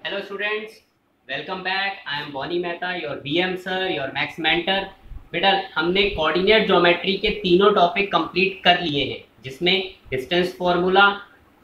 Hello students, welcome back. I am Bonnie Mehta, your BM sir, your Max Mentor. बेटा हमने coordinate geometry के तीनों topic complete कर लिए हैं, जिसमें डिस्टेंस फार्मूला,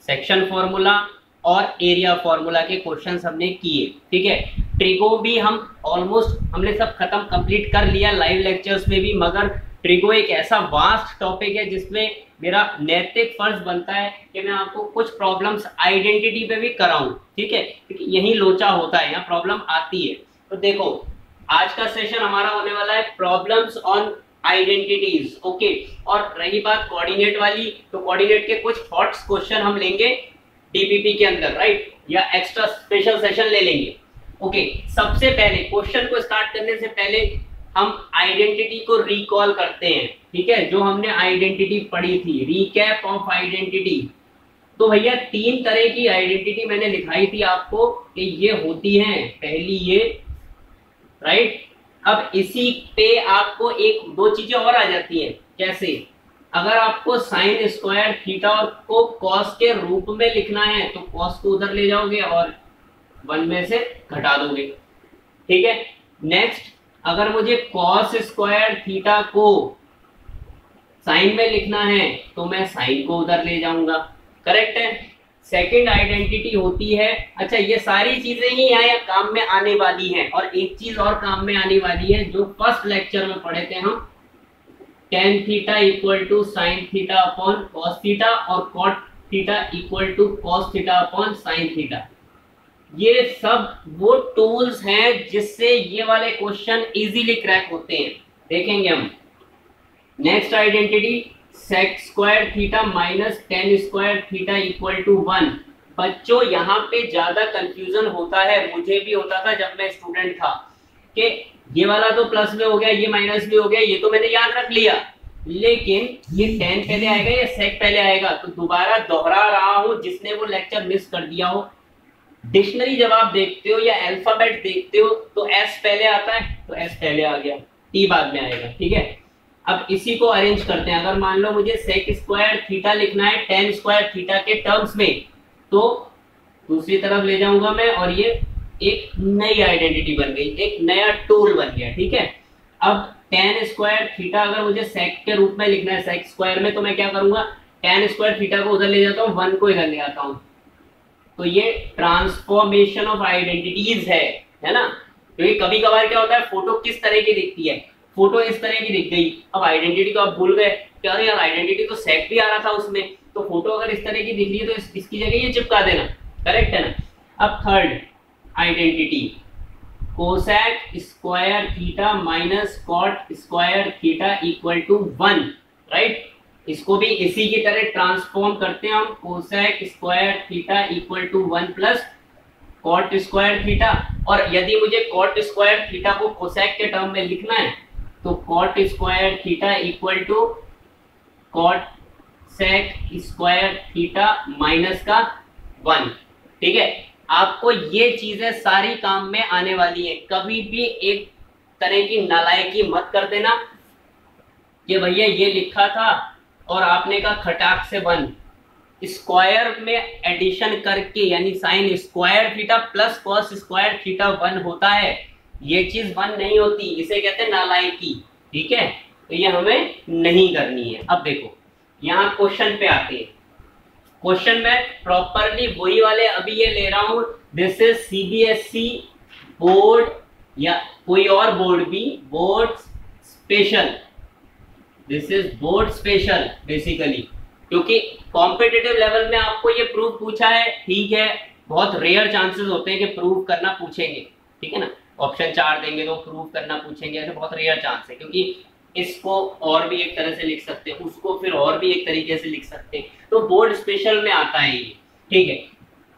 सेक्शन फार्मूला और एरिया फार्मूला के क्वेश्चंस हमने किए। ठीक है, ट्रिगो भी हम ऑलमोस्ट हमने सब खत्म कंप्लीट कर लिया लाइव लेक्चर्स में भी, मगर ट्रिगो एक ऐसा वास्ट टॉपिक है जिसमें मेरा नैतिक फर्ज बनता है कि मैं आपको कुछ प्रॉब्लम्स आइडेंटिटी पे भी कराऊं। ठीक है, क्योंकि यही लोचा होता है, यहाँ प्रॉब्लम आती है। तो देखो आज का सेशन हमारा होने वाला है प्रॉब्लम्स ऑन आइडेंटिटीज। ओके, और रही बात कोऑर्डिनेट वाली, तो कोऑर्डिनेट के कुछ हॉट क्वेश्चन हम लेंगे डीपीपी के अंदर, राइट, या एक्स्ट्रा स्पेशल सेशन ले लेंगे। ओके, सबसे पहले क्वेश्चन को स्टार्ट करने से पहले हम आइडेंटिटी को रिकॉल करते हैं। ठीक है, जो हमने आइडेंटिटी पढ़ी थी, रिकैप ऑफ आइडेंटिटी। तो भैया तीन तरह की आइडेंटिटी मैंने लिखाई थी आपको कि ये होती हैं। पहली ये, राइट। अब इसी पे आपको एक दो चीजें और आ जाती हैं। कैसे? अगर आपको साइन स्क्वायर थीटा को कॉस के रूप में लिखना है तो कॉस को उधर ले जाओगे और 1 में से घटा दोगे। ठीक है, नेक्स्ट, अगर मुझे कॉस स्क्वायर थीटा को साइन में लिखना है तो मैं साइन को उधर ले जाऊंगा। करेक्ट है। सेकंड आइडेंटिटी होती है, अच्छा ये सारी चीजें ही यहाँ काम में आने वाली हैं, और एक चीज और काम में आने वाली है जो फर्स्ट लेक्चर में पढ़े थे हम, tan theta equal to sine theta upon cos theta और cot theta equal to cos theta upon sine theta. ये सब वो टूल्स हैं जिससे ये वाले क्वेश्चन इजीली क्रैक होते हैं, देखेंगे हम। Next identity, sec square theta minus tan square theta equal to 1। बच्चों यहाँ पे ज्यादा कंफ्यूजन होता है, मुझे भी होता था जब मैं स्टूडेंट था, कि ये वाला तो प्लस में हो गया, ये माइनस में हो गया, ये तो मैंने याद रख लिया, लेकिन ये टेन पहले आएगा या सेक पहले आएगा। तो दोबारा दोहरा रहा हूं, जिसने वो लेक्चर मिस कर दिया हो। डिक्शनरी जब आप देखते हो या अल्फाबेट देखते हो तो एस पहले आता है, तो एस पहले आ गया, टी बाद में आएगा। ठीक है, अब इसी को अरेंज करते हैं। अगर मान लो मुझे सेक स्क्वायर थीटा लिखना है टेन स्क्वायर थीटा के टर्म्स में, तो दूसरी तरफ ले जाऊंगा मैं, और ये एक नई आइडेंटिटी बन गई, एक नया टूल बन गया। ठीक है, अब टेन स्क्वायर थीटा अगर मुझे सेक के रूप में लिखना है सेक स्क्वायर में, तो मैं क्या करूंगा, टेन स्क्वायर थीटा को उधर ले जाता हूँ, 1 को इधर ले आता हूँ। तो ये ट्रांसफॉर्मेशन ऑफ आइडेंटिटीज है ना। क्योंकि कभी कभार क्या होता है, फोटो किस तरह की दिखती है, फोटो इस तरह की दिख गई, अब आइडेंटिटी तो आप भूल गए कि अरे यार आइडेंटिटी तो सेक भी आ रहा था उसमें, तो फोटो अगर इस तरह की दिख रही है तो इसकी जगह ये चिपका देना। करेक्ट है ना। अब third identity, cosec square theta minus cot square theta equal to 1, right. इसको भी इसी की तरह ट्रांसफॉर्म करते हैं हम, cosec square theta equal to 1 plus cot square theta. और यदि मुझे कॉट स्क्वायर थीटा को कोसेक के टर्म में लिखना है तो cot square theta equal to cosec square theta minus का 1। ठीक है, आपको ये चीजें सारी काम में आने वाली है। कभी भी एक तरह की नालायकी मत कर देना कि भैया ये लिखा था और आपने कहा खटाक से 1, स्क्वायर में एडिशन करके, यानी sign square theta plus cos square theta 1 होता है, ये चीज 1 नहीं होती, इसे कहते हैं नालायकी। ठीक है, तो ये हमें नहीं करनी है। अब देखो यहाँ क्वेश्चन पे आते हैं। क्वेश्चन में प्रॉपरली वही वाले अभी ये ले रहा हूं, दिस इज सीबीएसई बोर्ड या कोई और बोर्ड भी, board special, this is board special basically, क्योंकि कॉम्पिटिटिव लेवल में आपको ये प्रूफ पूछा है। ठीक है, बहुत रेयर चांसेस होते हैं कि प्रूफ करना पूछेंगे, ठीक है ना, ऑप्शन 4 देंगे तो प्रूफ करना पूछेंगे, ऐसे बहुत रेयर चांस है, क्योंकि इसको और भी एक तरह से लिख सकते हैं, उसको फिर और भी एक तरीके से लिख सकते हैं, तो बोर्ड स्पेशल में आता है ये। ठीक है,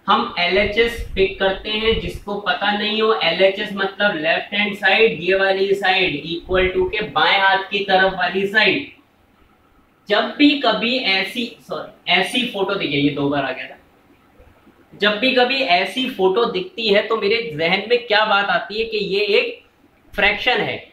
हम LHS पिक करते हैं, जिसको पता नहीं हो, LHS मतलब लेफ्ट हैंड साइड, ये वाली साइड इक्वल टू के बाएं हाथ की तरफ वाली साइड। जब भी कभी ऐसी फोटो दिखे, ये 2 बार आ गया था, जब भी कभी ऐसी फोटो दिखती है तो मेरे जहन में क्या बात आती है कि ये एक फ्रैक्शन है।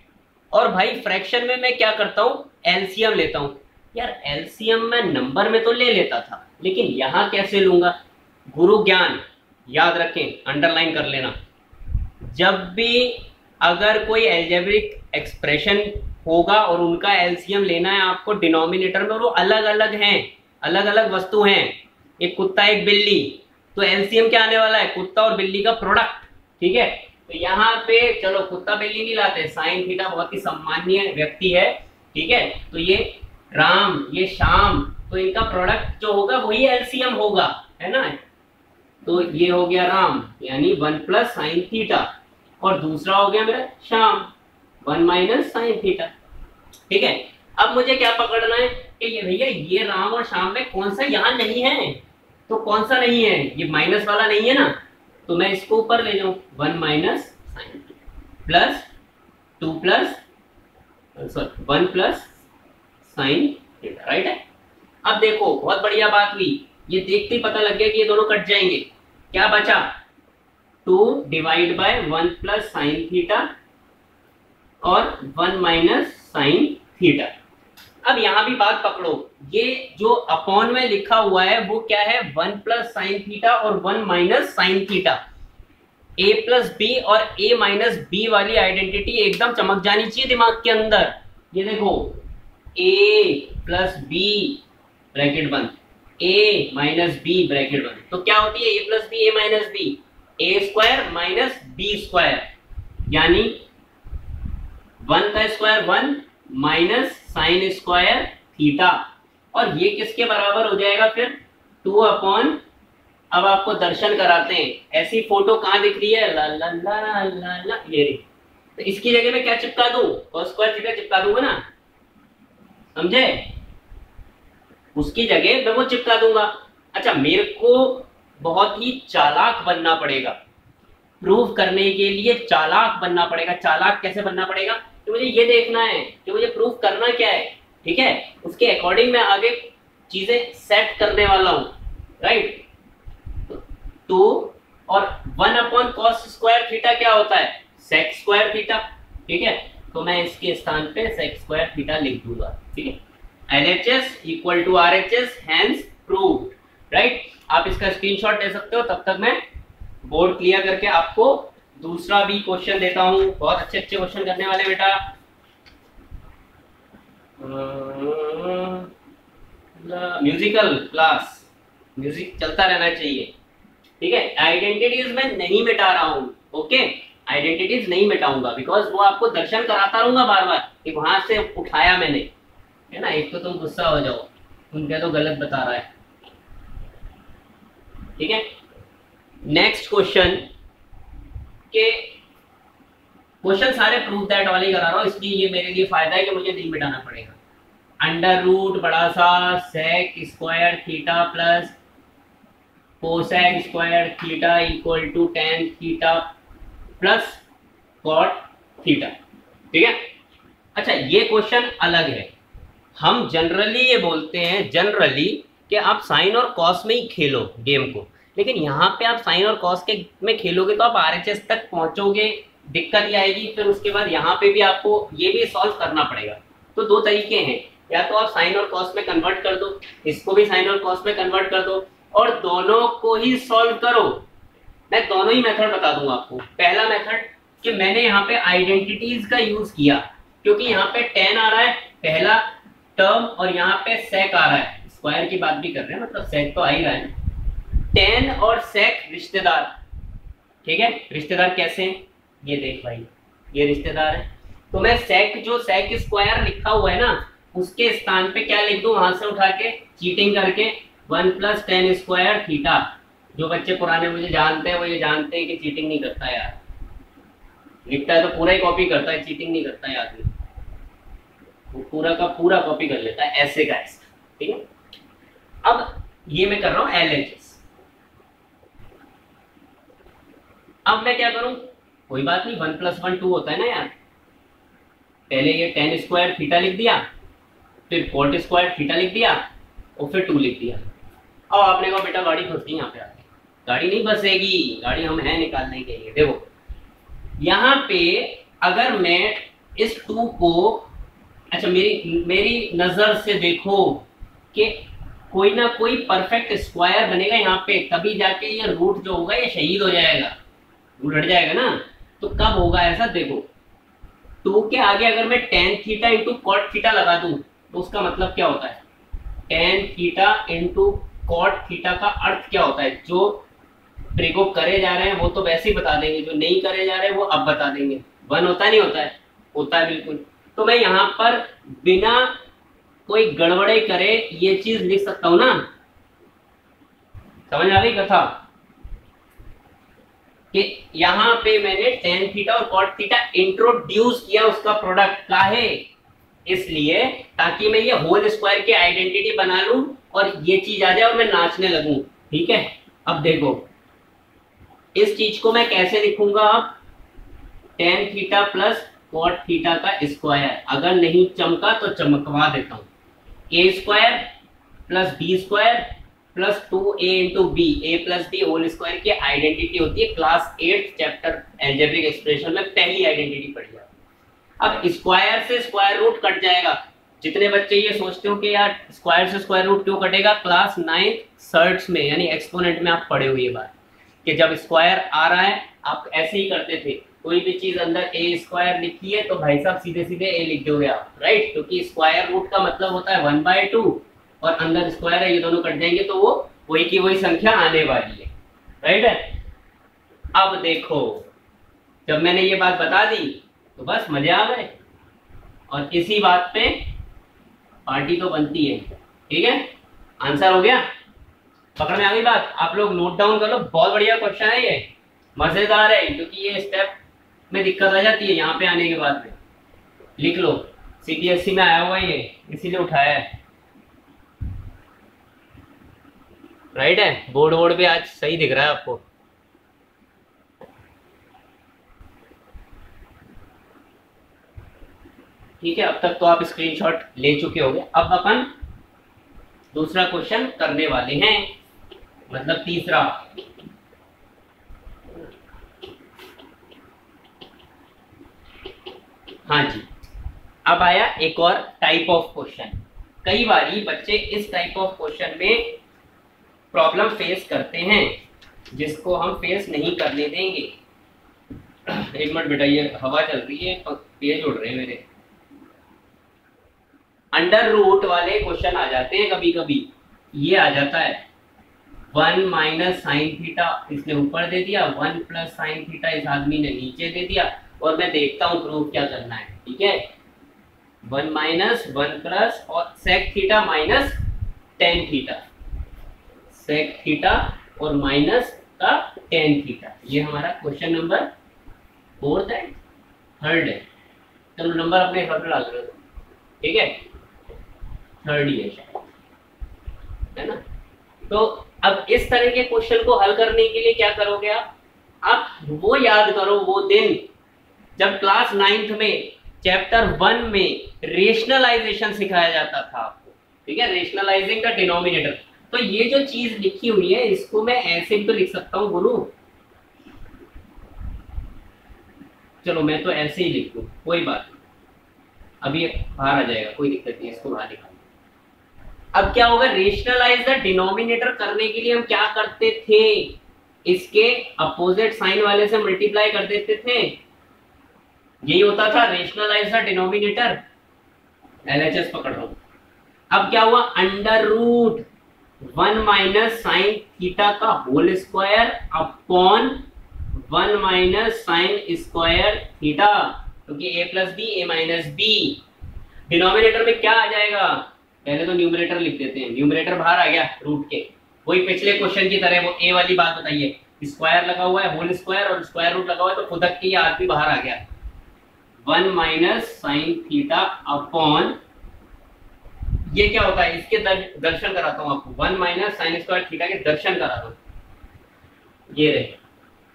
और भाई फ्रैक्शन में मैं क्या करता हूँ, एलसीएम लेता हूँ। यार एलसीएम मैं नंबर में तो ले लेता था, लेकिन यहां कैसे लूंगा? गुरु ज्ञान, याद रखें, अंडरलाइन कर लेना। जब भी अगर कोई एल्जेब्रिक एक्सप्रेशन होगा और उनका एलसीएम लेना है आपको डिनोमिनेटर में, और वो अलग अलग हैं, अलग अलग वस्तु हैं, एक कुत्ता एक बिल्ली, तो एलसीएम क्या आने वाला है, कुत्ता और बिल्ली का प्रोडक्ट। ठीक है, तो यहाँ पे चलो कुत्ता बिल्ली नहीं लाते, साइन थीटा बहुत ही सम्मानीय व्यक्ति है। ठीक है, तो ये राम ये श्याम, तो इनका प्रोडक्ट जो होगा वही एलसीएम होगा, है ना। तो ये हो गया राम यानी 1 प्लस साइन थीटा, और दूसरा हो गया मेरा श्याम 1 माइनस साइन थीटा। ठीक है, अब मुझे क्या पकड़ना है कि ये भैया ये राम और श्याम में कौन सा यहाँ नहीं है, तो कौन सा नहीं है, ये माइनस वाला नहीं है ना, तो मैं इसको ऊपर ले जाऊं 1 minus sine plus 2 plus sorry 1 plus sine theta, right है। अब देखो बहुत बढ़िया बात हुई, ये देखते ही पता लग गया कि ये दोनों कट जाएंगे, क्या बचा 2 divide by 1 plus sine theta और 1 माइनस साइन थीटा। अब यहां भी बात पकड़ो, ये जो अपॉन में लिखा हुआ है वो क्या है 1 प्लस साइन थीटा और 1 minus sine theta. a plus b और a माइनस बी वाली आइडेंटिटी एकदम चमक जानी चाहिए दिमाग के अंदर। ये देखो a प्लस बी ब्रैकेट बंद, a माइनस बी ब्रैकेट बंद, तो क्या होती है a plus b a minus b, a square minus b square, यानी 1 का square 1 minus sine square theta, और ये किसके बराबर हो जाएगा फिर 2 अपॉन, अब आपको दर्शन कराते हैं, ऐसी फोटो कहां दिख रही है, ला ला ला ला ला, ये रही, तो इसकी जगह में क्या चिपका दूं, cos स्क्वायर थीटा चिपका दूंगा ना, समझे, उसकी जगह मैं वो चिपका दूंगा। अच्छा, मेरे को बहुत ही चालाक बनना पड़ेगा, प्रूव करने के लिए चालाक बनना पड़ेगा। चालाक कैसे बनना पड़ेगा, तो मुझे ये देखना है कि मुझे प्रूव करना क्या है, ठीक है, उसके अकॉर्डिंग मैं आगे चीजें सेट करने वाला हूं, राइट। 2 और 1 अपॉन कॉस स्क्वायर थीटा क्या होता है, सेक स्क्वायर थीटा, ठीक है, तो मैं इसके स्थान पे सेक स्क्वायर थीटा लिख दूंगा, ठीक है। LHS equal to RHS hence proved, right. आप इसका स्क्रीनशॉट ले सकते हो, तब तक मैं बोर्ड क्लियर करके आपको दूसरा भी क्वेश्चन देता हूं। बहुत अच्छे अच्छे क्वेश्चन करने वाले बेटा, म्यूजिकल क्लास, म्यूजिक चलता रहना चाहिए, ठीक है। आइडेंटिटीज में नहीं मिटा रहा हूं, ओके, आइडेंटिटीज नहीं मिटाऊंगा, बिकॉज वो आपको दर्शन कराता रहूंगा बार बार कि वहां से उठाया मैंने, है ना। एक तो तुम गुस्सा हो जाओ, तुम क्या तो गलत बता रहा है, ठीक है। नेक्स्ट क्वेश्चन के क्वेश्चन सारे प्रूफ दैट वाले करा रहा हूं, इसलिए ये मेरे लिए फायदा है कि मुझे नहीं मिटाना पड़ेगा। अंडर रूट बड़ा सा sec square theta plus cosec square theta equal to tan theta plus cot theta, ठीक है। अच्छा, ये क्वेश्चन अलग है, हम जनरली ये बोलते हैं जनरली कि आप साइन और कॉस में ही खेलो गेम को, लेकिन यहाँ पे आप साइन और कॉस के में खेलोगे तो आप RHS तक पहुंचोगे, दिक्कत ये आएगी। फिर उसके बाद यहाँ पे भी आपको ये भी सॉल्व करना पड़ेगा। तो दो तरीके हैं, या तो आप साइन और कॉस में कन्वर्ट कर दो, इसको भी साइन और कॉस में कन्वर्ट कर दो, और दोनों को ही सॉल्व करो। मैं दोनों ही मेथड बता दूंगा आपको। पहला मेथड कि मैंने यहाँ पे आइडेंटिटीज का यूज किया, क्योंकि यहाँ पे टेन आ रहा है पहला टर्म और यहाँ पे सेक आ रहा है, स्क्वायर की बात भी कर रहे हैं, मतलब सेक तो आ ही रहा है। टेन और सेक रिश्तेदार, ठीक है। रिश्तेदार कैसे हैं, ये देख भाई, ये रिश्तेदार है। तो मैं सेक, जो सेक स्क्वायर लिखा हुआ है ना, उसके स्थान पे क्या लिख दूं, वहां से उठा के चीटिंग करके 1 प्लस टेन स्क्वायर थीटा। जो बच्चे पुराने मुझे जानते हैं वो ये जानते हैं कि चीटिंग नहीं करता यार, लिखता है तो पूरा ही कॉपी करता है, चीटिंग नहीं करता है आदमी, वो पूरा का पूरा कॉपी कर लेता है, ऐसे का ऐसा, ठीक है। अब ये मैं कर रहा हूं LHS। अब मैं क्या करूं, कोई बात नहीं, 1 प्लस 1 2 होता है ना यार। पहले ये टेन स्क्वायर थीटा लिख दिया, फिर कोट स्क्वायर थीटा लिख दिया, और फिर 2 लिख दिया। अब आपने कहा बेटा गाड़ी फंसती यहाँ पे आके, गाड़ी नहीं फंसेगी, गाड़ी हम है निकालने के लिए। देखो यहाँ पे अगर मैं इस 2 को, अच्छा मेरी नजर से देखो कि कोई ना कोई परफेक्ट स्क्वायर बनेगा यहाँ पे, तभी जाके ये रूट जो होगा ये शहीद हो जाएगा, रूट हट जाएगा ना। तो कब होगा ऐसा, देखो 2 के आगे अगर मैं tan theta into cot theta लगा दूं तो उसका मतलब क्या होता है, tan theta into cot theta का अर्थ क्या होता है। जो प्रेगो करे जा रहे हैं वो तो वैसे ही बता देंगे, जो नहीं करे जा रहे हैं वो अब बता देंगे। 1 होता नहीं होता है, होता है बिल्कुल। तो मैं यहाँ पर बिना कोई गड़बड़े करे ये चीज लिख सकता हूं ना, समझ आ गई कथा, कि यहां पे मैंने tan थीटा और cot थीटा इंट्रोड्यूस किया उसका प्रोडक्ट काहे, इसलिए ताकि मैं ये होल स्क्वायर की आइडेंटिटी बना लूं और ये चीज आ जाए और मैं नाचने लगूं। ठीक है, अब देखो इस चीज को मैं कैसे लिखूंगा, अब tan theta plus cot theta का स्क्वायर, अगर नहीं चमका तो चमकवा देता हूं, A square plus B square plus 2a into B, A plus B whole square की आइडेंटिटी होती है क्लास 8 चैप्टर एल्जेब्रिक एक्सप्रेशन में पहली आइडेंटिटी पढ़ी है। अब स्क्वायर से स्क्वायर रूट कट जाएगा। जितने बच्चे ये सोचते हो कि यार स्क्वायर से स्क्वायर रूट क्यों कटेगा, क्लास 9 सर्ट्स में यानी एक्सपोनेंट में आप पढ़े हुए बात कि जब स्क्वायर आ रहा है आप ऐसे ही करते थे, कोई भी चीज अंदर ए स्क्वायर लिखी है तो भाई साहब सीधे सीधे ए लिख दोगे आप, राइट, क्योंकि स्क्वायर रूट का मतलब होता है 1/2 और अंदर स्क्वायर है, ये दोनों कट जाएंगे तो वो वही की वही संख्या आने वाली है, राइट है। अब देखो जब मैंने ये बात बता दी तो बस मजे आ गए, और इसी बात पे पार्टी तो बनती है। ठीक है, आंसर हो गया, पकड़ में आ गई बात। आप लोग नोट डाउन कर लो, बहुत बढ़िया क्वेश्चन है ये, मजेदार है, क्योंकि ये स्टेप में दिक्कत आ जाती है यहाँ पे आने के बाद में। लिख लो, सीबीएसई में आया हुआ है ये, इसीलिए उठाया है, राइट है। बोर्ड पे आज सही दिख रहा है आपको। ठीक है, अब तक तो आप स्क्रीनशॉट ले चुके होंगे। अब अपन दूसरा क्वेश्चन करने वाले हैं, मतलब तीसरा। हाँ जी, अब आया एक और टाइप ऑफ क्वेश्चन। कई बारी बच्चे इस टाइप ऑफ क्वेश्चन में प्रॉब्लम फेस करते हैं जिसको हम फेस नहीं करने देंगे। एक मिनट बेटा, ये हवा चल रही है, पेज उड़ रहे हैं मेरे। अंडर रूट वाले क्वेश्चन आ जाते हैं कभी कभी, ये आ जाता है 1 माइनस साइन थीटा, इसने ऊपर दे दिया, 1 प्लस साइन थीटा इस आदमी ने नीचे दे दिया, और मैं देखता हूं प्रूफ क्या करना है। ठीक है, 1 माइनस 1 प्लस और sec theta minus tan theta, sec theta और माइनस का टेन थीटा, ये हमारा क्वेश्चन नंबर 4 है, 3rd है। चलो नंबर अपने हिसाब से डाल दो, ठीक है, 3rd ही है ना। तो अब इस तरह के क्वेश्चन को हल करने के लिए क्या करोगे आप वो याद करो वो दिन जब क्लास 9th में चैप्टर 1 में रेशनलाइजेशन सिखाया जाता था आपको। ठीक है, रेशनलाइजिंग द डिनोमिनेटर। तो ये जो चीज लिखी हुई है इसको मैं ऐसे भी तो लिख सकता हूं गुरु, चलो मैं तो ऐसे ही लिख दूं, कोई बात नहीं, अभी बाहर आ जाएगा, कोई दिक्कत नहीं, इसको बाहर निकाल। अब क्या होगा, रेशनलाइज द डिनोमिनेटर करने के लिए हम क्या करते थे, इसके अपोजिट साइन वाले से मल्टीप्लाई कर देते थे, यही होता था रेशनलाइज द डिनोमिनेटर। एलएचएस पकड़ रहा हूं। अब क्या हुआ, under root 1 minus sine theta का whole square upon 1 minus sine square theta, क्योंकि a plus B A minus B. Denominator में क्या आ जाएगा, पहले तो न्यूमरेटर लिख देते हैं, न्यूमरेटर बाहर आ गया रूट के, वही पिछले क्वेश्चन की तरह वो ए वाली बात बताइए, स्क्वायर लगा हुआ है होल स्क्वायर और स्क्वायर रूट लगा हुआ है तो खुदक के ये आर भी बाहर आ गया, 1 माइनस साइन थीटा अपॉन, ये क्या होता है इसके दर्शन कराता हूं आपको, 1 माइनस साइन स्क्वायर थीटा के दर्शन करा रहा हूं, ये रहे,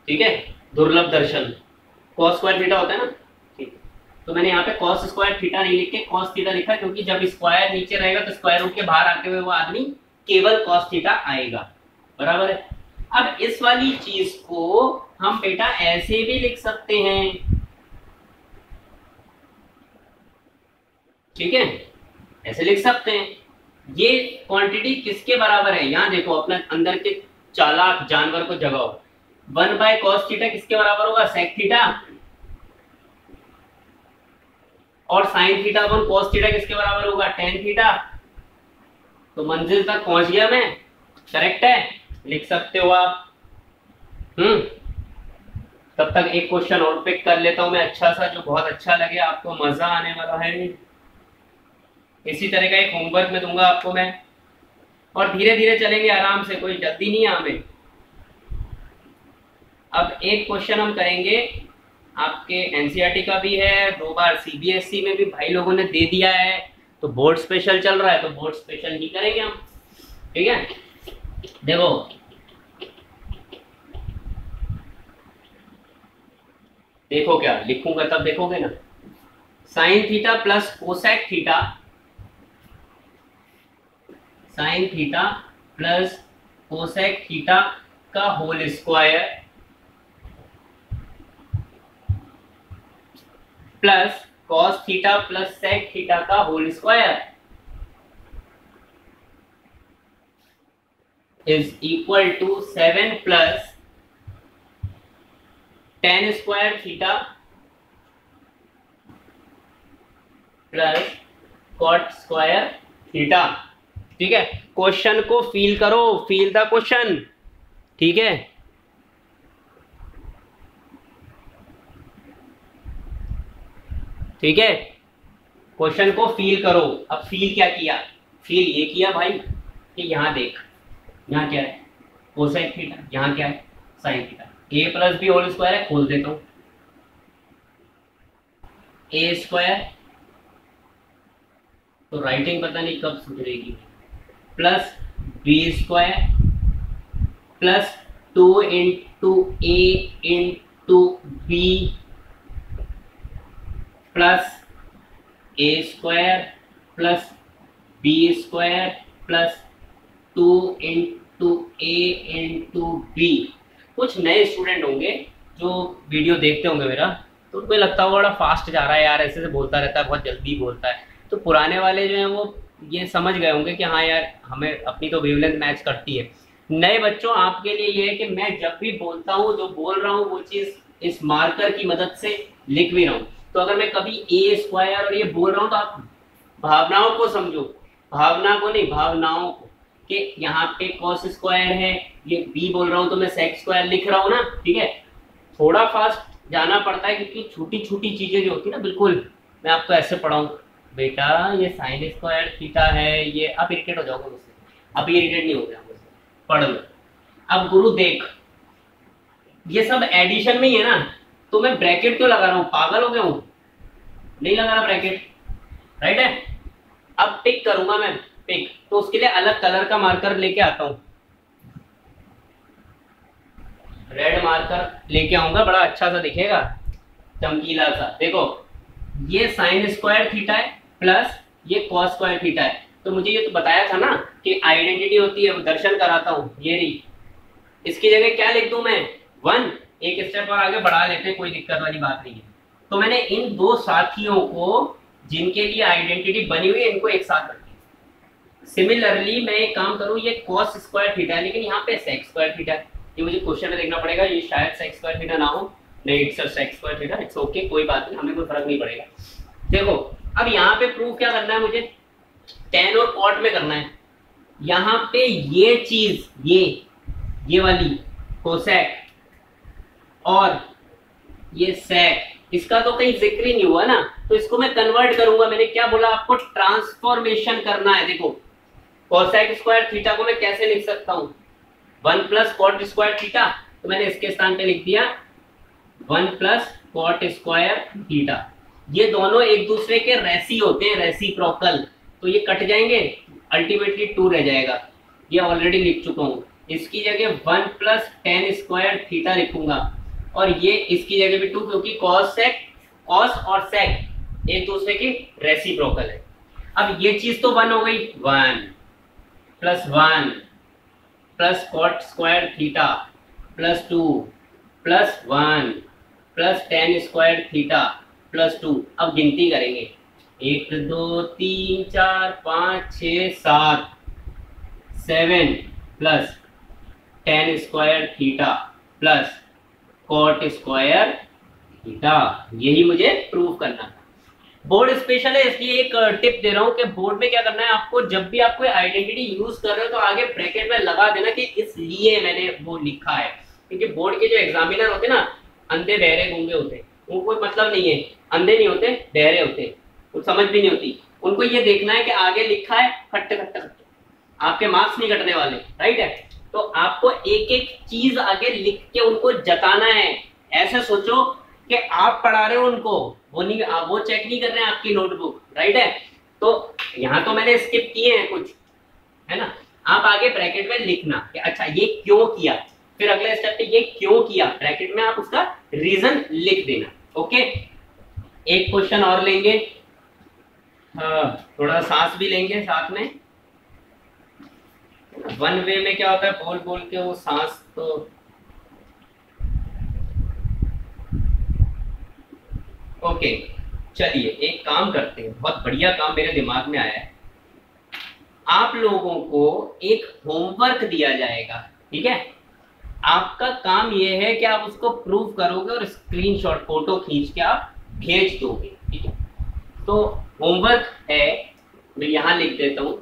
ठीक है, दुर्लभ दर्शन, कॉस स्क्वायर थीटा होता है ना, ठीक है। तो मैंने यहाँ पे कॉस स्क्वायर थीटा नहीं लिख के कॉस थीटा लिखा, क्योंकि जब स्क्वायर नीचे रहेगा तो स्क्वायर रूट के बाहर आते हुए वो आदमी केवल कॉस थीटा आएगा, बराबर है। अब इस वाली चीज को हम बेटा ऐसे भी लिख सकते हैं, ठीक है, ऐसे लिख सकते हैं, ये क्वांटिटी किसके बराबर है, यहाँ देखो अपना अंदर के चालाक जानवर को जगाओ। 1/cos थीटा किसके बराबर होगा, sec थीटा, और sin थीटा 1/cos थीटा किसके बराबर होगा, tan थीटा। तो मंजिल तक पहुंच गया मैं, करेक्ट है, लिख सकते हो आप। तब तक एक क्वेश्चन और पिक कर लेता हूं मैं, अच्छा सा, जो बहुत अच्छा लगे, आपको मजा आने वाला है। इसी तरह का एक होमवर्क में दूंगा आपको मैं, और धीरे धीरे चलेंगे आराम से, कोई जल्दी नहीं है हमें। अब एक क्वेश्चन हम करेंगे, आपके एनसीईआरटी का भी है, 2 बार सीबीएसई में भी भाई लोगों ने दे दिया है, तो बोर्ड स्पेशल चल रहा है तो बोर्ड स्पेशल ही करेंगे हम, ठीक है। देखो देखो क्या लिखूंगा तब देखोगे ना, sine theta plus cosec theta, sine theta plus cosec theta का whole square plus cos theta plus sec theta का whole square is equal to 7 plus tan square theta plus cot square theta, ठीक है। Question को feel करो, feel the question, ठीक है। ठीक है, क्वेश्चन को फील करो। अब फील क्या किया, फील ये किया भाई कि यहां देख, यहां क्या है, कोसेक थीटा, यहां क्या है, साइन थीटा, ए प्लस बी होल स्क्वायर है, खोल देता हूं, ए स्क्वायर, तो राइटिंग पता नहीं कब सुधरेगी, plus B square plus 2 into A into B plus A square plus B square plus 2 into A into B. कुछ नए स्टूडेंट होंगे जो वीडियो देखते होंगे मेरा, तो उनको लगता होगा बड़ा फास्ट जा रहा है यार, ऐसे से बोलता रहता है, बहुत जल्दी बोलता है। तो पुराने वाले जो हैं वो ये समझ गए होंगे कि हाँ यार हमें अपनी तो वेवलेंथ मैच करती है। नए बच्चों आपके लिए ये है कि मैं जब भी बोलता हूँ, जो बोल रहा हूँ वो चीज़ इस मार्कर की मदद से लिख भी रहा हूँ। तो अगर मैं कभी ए स्क्वायर और ये बोल रहा हूँ तो आप भावनाओं को समझो, भावना को नहीं, भावनाओं को, कि यहाँ पे कॉस स्क्वायर है, ये बी बोल रहा हूँ तो मैं सेक स्क्वायर लिख रहा हूँ ना, ठीक है। थोड़ा फास्ट जाना पड़ता है क्योंकि छोटी छोटी चीजें जो होती है ना, बिल्कुल मैं आपको ऐसे पढ़ाऊँ, बेटा ये साइन स्क्वायर थीटा है, ये आप इरिटेट हो जाओगे मुझसे, अब इरिटेट नहीं हो गया मुझसे, पढ़ लो। अब गुरु देख, ये सब एडिशन में ही है ना, तो मैं ब्रैकेट क्यों लगा रहा हूँ, पागल हो गया हूँ, नहीं लगा रहा ब्रैकेट, राइट है। अब पिक करूंगा मैं, पिक, तो उसके लिए अलग कलर का मार्कर लेके आता हूं, रेड मार्कर लेके आऊंगा, बड़ा अच्छा सा दिखेगा, चमकीला सा। देखो ये साइन स्क्वायर थीटा है प्लस ये कॉस स्क्वायर थीटा है, तो मुझे ये तो बताया था ना कि आइडेंटिटी होती है, दर्शन कराता हूं, ये रही। इसकी जगह क्या लिख दूं मैं, 1, एक स्टेप और आगे बढ़ा लेते हैं, कोई दिक्कत वाली बात नहीं है। तो मैंने इन दो साथियों को जिनके लिए आइडेंटिटी बनी हुई है, इनको एक साथ रखी। सिमिलरली मैं एक काम करूं, ये कॉस स्क्वायर थीटा है लेकिन यहाँ पे सेक स्क्वायर थीटा है, ये मुझे क्वेश्चन में देखना पड़ेगा, ये शायद सेक स्क्वायर थीटा ना हो, नहीं it's sec square theta, it's okay, कोई बात नहीं, हमें कोई फर्क नहीं पड़ेगा। देखो अब यहाँ पे प्रूव क्या करना है मुझे, टेन और कॉट में करना है। यहाँ पे ये चीज, ये वाली कोसेक और ये सेक, इसका तो कहीं जिक्र ही नहीं हुआ ना, तो इसको मैं कन्वर्ट करूंगा। मैंने क्या बोला आपको, ट्रांसफॉर्मेशन करना है। देखो कोसेक स्क्वायर थीटा को मैं कैसे लिख सकता हूं, 1 प्लस कॉट स्क्वायर थीटा, तो मैंने इसके स्थान पे लिख दिया 1 प्लस कॉट स्क्वायर थीटा। ये दोनों एक दूसरे के रेसी होते हैं, रेसिप्रोकल, तो ये कट जाएंगे, अल्टीमेटली 2 रह जाएगा, ये ऑलरेडी लिख चुका हूं। इसकी जगह 1 प्लस टेन स्क्वायर थीटा लिखूंगा, और ये इसकी जगह भी 2, क्योंकि कॉस और सेक एक दूसरे की रेसिप्रोकल है। अब ये चीज तो 1 हो गई, 1 plus cot square theta plus 2 plus 1 plus tan square theta plus 2। अब गिनती करेंगे, 1 2 3 4 5 6 7 7 plus tan square theta plus cot square theta, यही मुझे प्रूव करना था। बोर्ड स्पेशल है इसलिए एक टिप दे रहा हूं कि बोर्ड में क्या करना है आपको, जब भी आप कोई आइडेंटिटी यूज कर रहे हो तो आगे ब्रैकेट में लगा देना कि इसलिए मैंने वो लिखा है, क्योंकि बोर्ड के जो एग्जामिनर होते हैं ना, अंधे बहरे गूंगे होते हैं, उनको कोई मतलब नहीं है, अंधे नहीं होते बहरे होते, कुछ समझ भी नहीं होती, उनको ये देखना है कि आगे लिखा है, खट्टे खट्टे खट्टे, आपके मार्क्स नहीं कटने वाले, राइट है। तो आपको एक एक चीज आगे लिख के उनको जताना है। ऐसे सोचो कि आप पढ़ा रहे हो उनको, वो चेक नहीं कर रहे हैं आपकी नोटबुक, राइट है। तो यहाँ तो मैंने स्किप किए हैं कुछ, है ना। आप आगे ब्रैकेट में लिखना कि अच्छा ये क्यों किया, फिर अगले स्टेप पे ये क्यों किया, ब्रैकेट में आप उसका रीजन लिख देना। ओके, एक क्वेश्चन और लेंगे, थोड़ा सांस भी लेंगे साथ में। वन वे में क्या होता है, बोल बोल के वो सांस तो ओके। चलिए एक काम करते हैं, बहुत बढ़िया काम मेरे दिमाग में आया है। आप लोगों को एक होमवर्क दिया जाएगा, ठीक है। आपका काम यह है कि आप उसको प्रूव करोगे और स्क्रीनशॉट फोटो खींच के आप भेज दोगे, ठीक है। तो होमवर्क है, मैं यहां लिख देता हूं,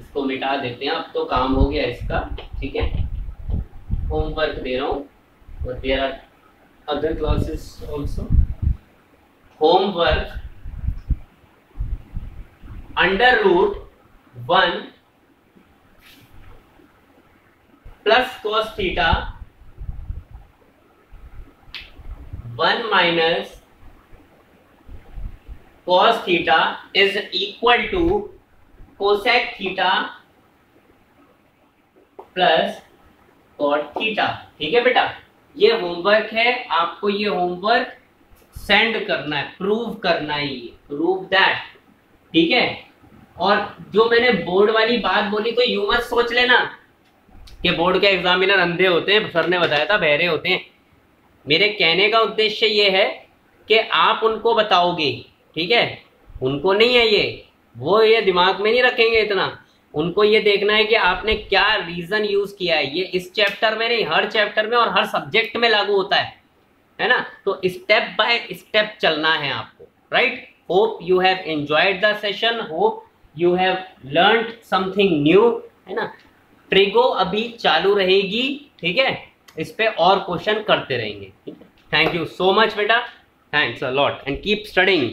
इसको मिटा देते हैं, अब तो काम हो गया इसका, ठीक है। होमवर्क दे रहा हूं और there are other classes also. Homework √1 plus cos theta 1 minus cos theta is equal to cosec theta plus cot theta, ठीक है बेटा। ये होमवर्क है, आपको ये होमवर्क सेंड करना है, प्रूव करना है, ये प्रूव दैट, ठीक है। और जो मैंने बोर्ड वाली बात बोली तो यूं मत सोच लेना कि बोर्ड के एग्जामिनर अंधे होते हैं, सर ने बताया था बहरे होते हैं। मेरे कहने का उद्देश्य ये है कि आप उनको बताओगे, ठीक है। उनको नहीं है ये, वो ये दिमाग में नहीं रखेंगे इतना, उनको ये देखना है कि आपने क्या रीजन यूज किया है। ये इस चैप्टर में नहीं, हर चैप्टर में और हर सब्जेक्ट में लागू होता है ना। तो स्टेप बाय स्टेप चलना है आपको, right. Hope you have enjoyed the session, hope you have learned something new, है ना। ट्रिगो अभी चालू रहेगी, ठीक है, इस पे और क्वेश्चन करते रहेंगे, ठीक है। थैंक यू सो मच बेटा, thanks a lot and keep studying.